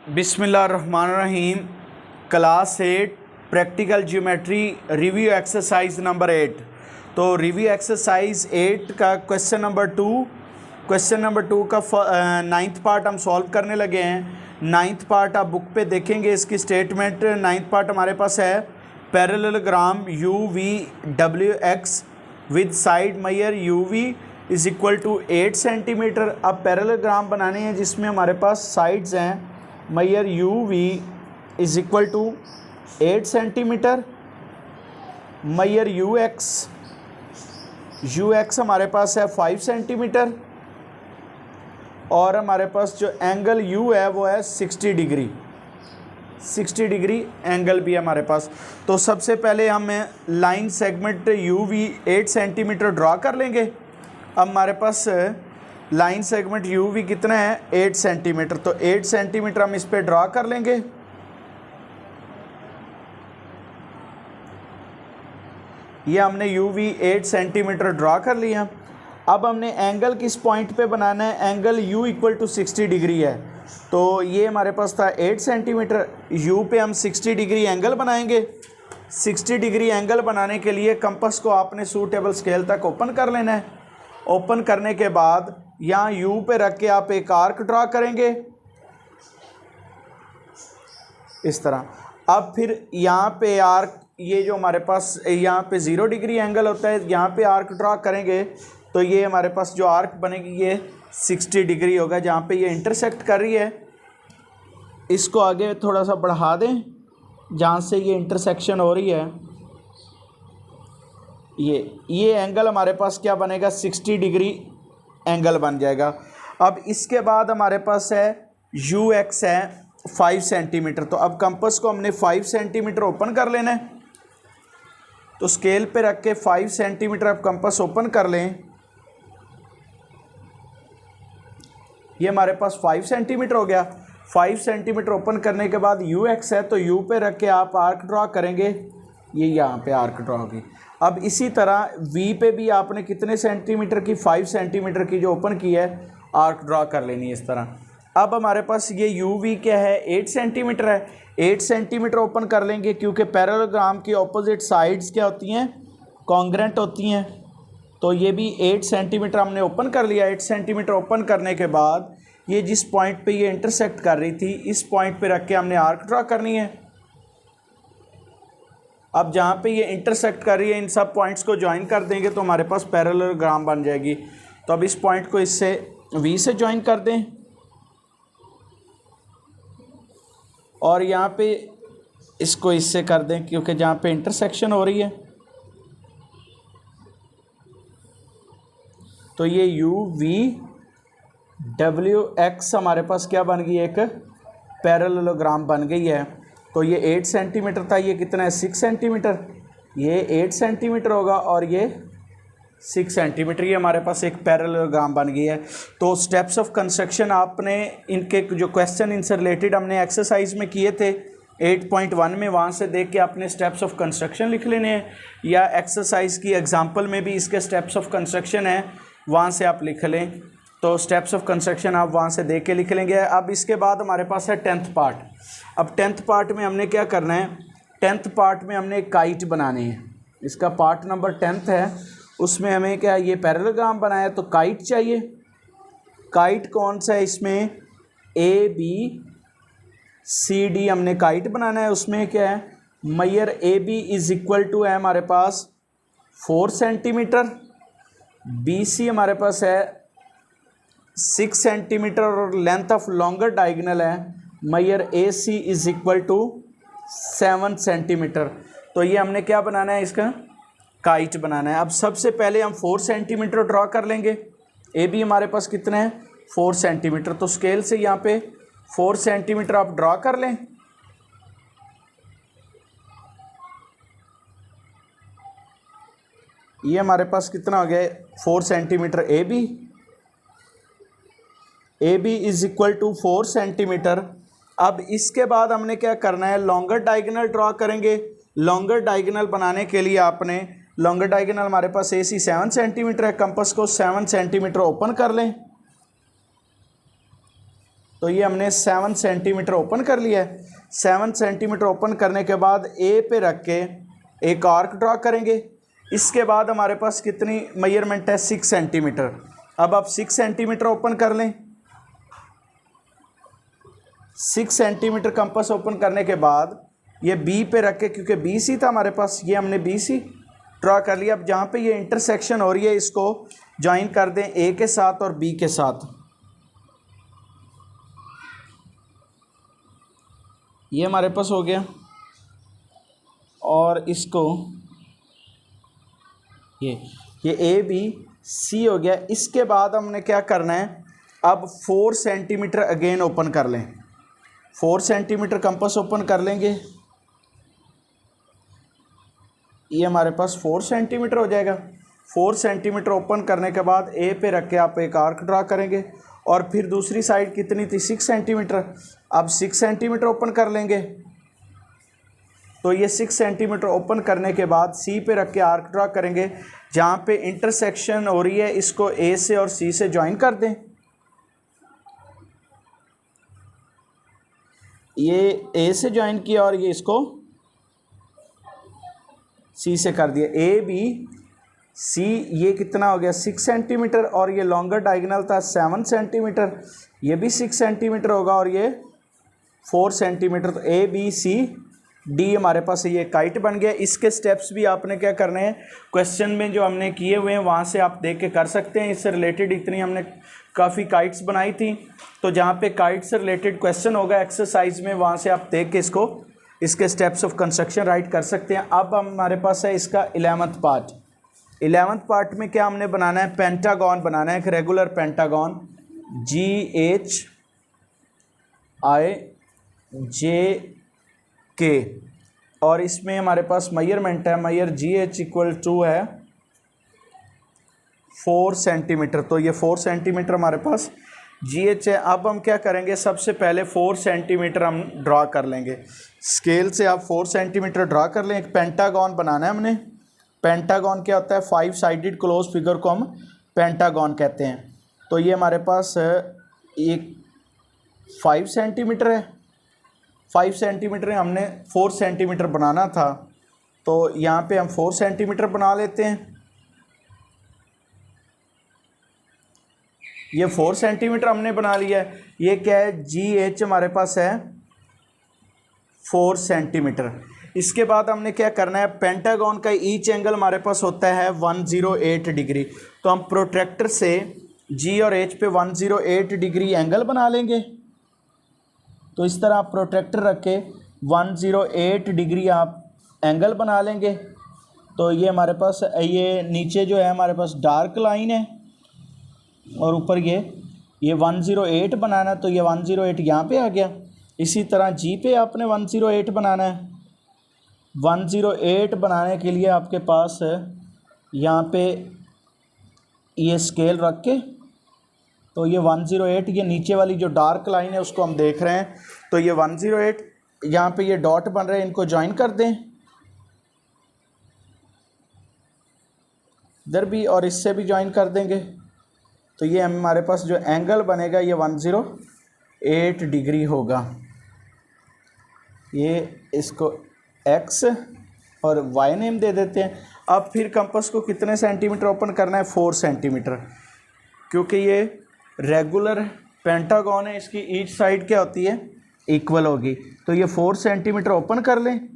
बिस्मिल्लाहिर्रहमानिर्रहीम। Class 8 practical geometry review exercise number 8। तो review exercise 8 का क्वेश्चन नंबर टू का नाइन्थ पार्ट हम सॉल्व करने लगे हैं। नाइन्थ पार्ट आप बुक पे देखेंगे इसकी स्टेटमेंट। नाइन्थ पार्ट हमारे पास है parallelogram U V W X with side measure U V is equal to 8 centimetre. अब पैरेललोग्राम बनाने हैं जिसमें हमारे पास साइड्स हैं measure U V is equal to 8 centimetre, measure U X हमारे पास है 5 सेंटीमीटर और हमारे पास जो एंगल यू है वो है 60 डिग्री एंगल भी है हमारे पास। तो सबसे पहले हम line segment U V 8 centimetre draw कर लेंगे। अब हमारे पास लाइन सेगमेंट यू वी कितना है 8 सेंटीमीटर, तो 8 सेंटीमीटर हम इस पे ड्रा कर लेंगे। ये हमने यू वी 8 सेंटीमीटर ड्रा कर लिया। अब हमने एंगल किस पॉइंट पे बनाना है, angle U equal to 60 degree है। तो ये हमारे पास था 8 सेंटीमीटर, यू पे हम 60 डिग्री एंगल बनाएंगे। 60 डिग्री एंगल बनाने के लिए कंपास को आपने सूटेबल स्केल तक ओपन कर लेना है। ओपन करने के बाद यहाँ यू पे रख के आप एक आर्क ड्रा करेंगे इस तरह। अब फिर यहाँ पे आर्क, ये जो हमारे पास यहाँ पे 0 डिग्री एंगल होता है, यहाँ पे आर्क ड्रा करेंगे तो ये हमारे पास जो आर्क बनेगी ये 60 डिग्री होगा। जहाँ पे ये इंटरसेक्ट कर रही है इसको आगे थोड़ा सा बढ़ा दें, जहाँ से ये इंटरसेक्शन हो रही है ये एंगल हमारे पास क्या बनेगा 60 डिग्री एंगल बन जाएगा। अब इसके बाद हमारे पास है यू एक्स है 5 सेंटीमीटर। तो अब कंपास को हमने 5 सेंटीमीटर ओपन कर लेना है। तो स्केल पे रख के 5 सेंटीमीटर अब कंपास ओपन कर लें। ये हमारे पास 5 सेंटीमीटर हो गया। 5 सेंटीमीटर ओपन करने के बाद यू एक्स है तो यू पे रख के आप आर्क ड्रा करेंगे, ये यहाँ पे आर्क ड्रा होगी। अब इसी तरह वी पे भी आपने कितने सेंटीमीटर की 5 सेंटीमीटर की जो ओपन की है आर्क ड्रा कर लेनी है इस तरह। अब हमारे पास ये यू वी क्या है 8 सेंटीमीटर है। 8 सेंटीमीटर ओपन कर लेंगे क्योंकि पैरेललोग्राम की ऑपोजिट साइड्स क्या होती हैं, कॉन्ग्रेंट होती हैं। तो ये भी 8 सेंटीमीटर हमने ओपन कर लिया। 8 सेंटीमीटर ओपन करने के बाद ये जिस पॉइंट पे ये इंटरसेक्ट कर रही थी इस पॉइंट पे रख के हमने आर्क ड्रा करनी है। अब जहाँ पे ये इंटरसेक्ट कर रही है इन सब पॉइंट्स को ज्वाइन कर देंगे तो हमारे पास पैरेललोग्राम बन जाएगी। तो अब इस पॉइंट को इससे वी से ज्वाइन कर दें और यहाँ पे इसको इससे कर दें क्योंकि जहाँ पे इंटरसेक्शन हो रही है। तो ये यू वी डब्ल्यू एक्स हमारे पास क्या बन गई, एक पैरेललोग्राम बन गई है। तो ये 8 सेंटीमीटर था, ये कितना है 6 सेंटीमीटर, ये 8 सेंटीमीटर होगा और ये 6 सेंटीमीटर। ये हमारे पास एक पैरेललोग्राम बन गई है। तो स्टेप्स ऑफ कंस्ट्रक्शन आपने इनके जो क्वेश्चन इनसे रिलेटेड हमने एक्सरसाइज में किए थे 8.1 में, वहाँ से देख के आपने स्टेप्स ऑफ कंस्ट्रक्शन लिख लेने हैं, या एक्सरसाइज की एग्जांपल में भी इसके स्टेप्स ऑफ कंस्ट्रक्शन है वहाँ से आप लिख लें। तो स्टेप्स ऑफ कंस्ट्रक्शन आप वहाँ से देख के लिख लेंगे। अब इसके बाद हमारे पास है 10th पार्ट। अब 10th पार्ट में हमने क्या करना है, 10th पार्ट में हमने एक काइट बनानी है। इसका पार्ट नंबर 10th है, उसमें हमें क्या ये पैरेललोग्राम बनाया तो काइट चाहिए। काइट कौन सा है इसमें, ए बी सी डी हमने काइट बनाना है। उसमें क्या है measure A B is equal to है हमारे पास 4 सेंटीमीटर, बी सी हमारे पास है 6 सेंटीमीटर और लेंथ ऑफ लॉन्गर डायगोनल है measure A C is equal to 7 centimetre. तो ये हमने क्या बनाना है, इसका काइट बनाना है। अब सबसे पहले हम 4 सेंटीमीटर ड्रा कर लेंगे। ए बी हमारे पास कितना है 4 सेंटीमीटर। तो स्केल से यहाँ पे 4 सेंटीमीटर आप ड्रा कर लें। ये हमारे पास कितना हो गया 4 centimetre A B is equal to 4 centimetre. अब इसके बाद हमने क्या करना है, लॉन्गर डायगोनल ड्रा करेंगे। लॉन्गर डायगोनल बनाने के लिए आपने लॉन्गर डायगोनल हमारे पास ए सी 7 सेंटीमीटर है, कंपास को 7 सेंटीमीटर ओपन कर लें। तो ये हमने 7 सेंटीमीटर ओपन कर लिया है। 7 सेंटीमीटर ओपन करने के बाद ए पे रख के एक आर्क ड्रा करेंगे। इसके बाद हमारे पास कितनी मेजरमेंट है, 6 सेंटीमीटर। अब आप 6 सेंटीमीटर ओपन कर लें। 6 सेंटीमीटर कंपास ओपन करने के बाद ये बी पे रख के, क्योंकि बी सी था हमारे पास, ये हमने बी सी ड्रा कर लिया। अब जहाँ पे ये इंटरसेक्शन हो रही है इसको ज्वाइन कर दें ए के साथ और बी के साथ। ये हमारे पास हो गया और इसको ये ए बी सी हो गया। इसके बाद हमने क्या करना है, अब 4 सेंटीमीटर अगेन ओपन कर लें। 4 सेंटीमीटर कंपास ओपन कर लेंगे। ये हमारे पास 4 सेंटीमीटर हो जाएगा। 4 सेंटीमीटर ओपन करने के बाद ए पे रख के आप एक आर्क ड्रा करेंगे और फिर दूसरी साइड कितनी थी, 6 सेंटीमीटर। अब 6 सेंटीमीटर ओपन कर लेंगे। तो ये 6 सेंटीमीटर ओपन करने के बाद सी पे रख के आर्क ड्रा करेंगे। जहाँ पे इंटरसेक्शन हो रही है इसको ए से और सी से ज्वाइन कर दें। ये ए से ज्वाइन किया और ये इसको सी से कर दिया। ए बी सी, ये कितना हो गया, 6 सेंटीमीटर और ये लॉन्गर डायगोनल था 7 सेंटीमीटर, ये भी 6 सेंटीमीटर होगा और ये 4 सेंटीमीटर। तो ए बी सी डी हमारे पास ये काइट बन गया। इसके स्टेप्स भी आपने क्या करने हैं, क्वेश्चन में जो हमने किए हुए हैं वहाँ से आप देख के कर सकते हैं। इससे रिलेटेड इतनी हमने काफ़ी काइट्स बनाई थी, तो जहाँ पे काइट से रिलेटेड क्वेश्चन होगा एक्सरसाइज में, वहाँ से आप देख के इसके स्टेप्स ऑफ कंस्ट्रक्शन राइट कर सकते हैं। अब हमारे पास है इसका 11th पार्ट। 11th पार्ट में क्या हमने बनाना है, पेंटागन बनाना है, एक रेगुलर पेंटागन GHIJK, और इसमें हमारे पास मेजरमेंट है, मेजर GH = है 4 सेंटीमीटर। तो ये 4 सेंटीमीटर हमारे पास GH है। अब हम क्या करेंगे, सबसे पहले 4 सेंटीमीटर हम ड्रा कर लेंगे। स्केल से आप 4 सेंटीमीटर ड्रा कर लें। एक पेंटागन बनाना है हमने। पेंटागन क्या होता है, 5 साइडेड क्लोज फिगर को हम पेंटागन कहते हैं। तो ये हमारे पास एक 5 सेंटीमीटर है। 5 सेंटीमीटर हमने 4 सेंटीमीटर बनाना था, तो यहाँ पे हम 4 सेंटीमीटर बना लेते हैं। ये 4 सेंटीमीटर हमने बना लिया है। ये क्या है, GH हमारे पास है 4 सेंटीमीटर। इसके बाद हमने क्या करना है, पेंटागन का ईच एंगल हमारे पास होता है 108 डिग्री। तो हम प्रोट्रैक्टर से G और H पे 108 डिग्री एंगल बना लेंगे। तो इस तरह आप प्रोट्रैक्टर रख के 108 डिग्री आप एंगल बना लेंगे। तो ये हमारे पास, ये नीचे जो है हमारे पास डार्क लाइन है और ऊपर ये 108 बनाना है। तो ये 108 यहाँ पे आ गया। इसी तरह G पे आपने 108 बनाना है। 108 बनाने के लिए आपके पास यहाँ पे ये स्केल रख के, तो ये 108, ये नीचे वाली जो डार्क लाइन है उसको हम देख रहे हैं। तो ये 108, यहाँ पे ये डॉट बन रहे हैं, इनको ज्वाइन कर दें इधर भी और इससे भी ज्वाइन कर देंगे। तो ये हमारे पास जो एंगल बनेगा ये 108 डिग्री होगा। ये इसको X और Y नेम दे देते हैं। अब फिर कंपास को कितने सेंटीमीटर ओपन करना है, 4 सेंटीमीटर, क्योंकि ये रेगुलर पेंटागन है, इसकी ईच साइड क्या होती है, इक्वल होगी। तो ये 4 सेंटीमीटर ओपन कर लें।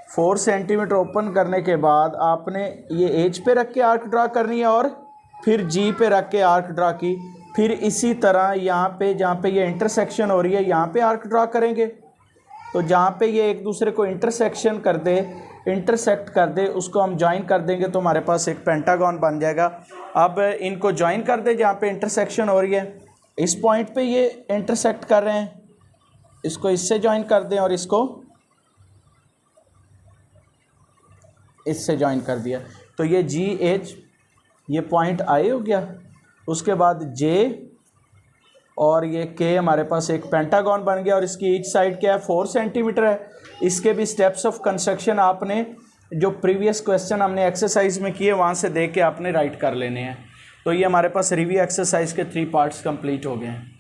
4 सेंटीमीटर ओपन करने के बाद आपने ये H पे रख के आर्क ड्रा करनी है और फिर G पे रख के आर्क ड्रा की। फिर इसी तरह यहाँ पे जहाँ पे ये इंटरसेक्शन हो रही है यहाँ पे आर्क ड्रा करेंगे। तो जहाँ पे ये एक दूसरे को इंटरसेक्ट कर दे उसको हम ज्वाइन कर देंगे, तो हमारे पास एक पेंटागन बन जाएगा। अब इनको ज्वाइन कर दे जहाँ पे इंटरसेक्शन हो रही है। इस पॉइंट पे ये इंटरसेक्ट कर रहे हैं, इसको इससे ज्वाइन कर दें और इसको इससे ज्वाइन कर दिया। तो ये GH, ये पॉइंट I हो गया। उसके बाद J और ये K हमारे पास एक पेंटागन बन गया और इसकी ईच साइड क्या है, 4 सेंटीमीटर है। इसके भी स्टेप्स ऑफ कंस्ट्रक्शन आपने जो प्रीवियस क्वेश्चन हमने एक्सरसाइज में किए वहाँ से देख के आपने राइट कर लेने हैं। तो ये हमारे पास रिव्यू एक्सरसाइज के 3 पार्ट्स कंप्लीट हो गए हैं।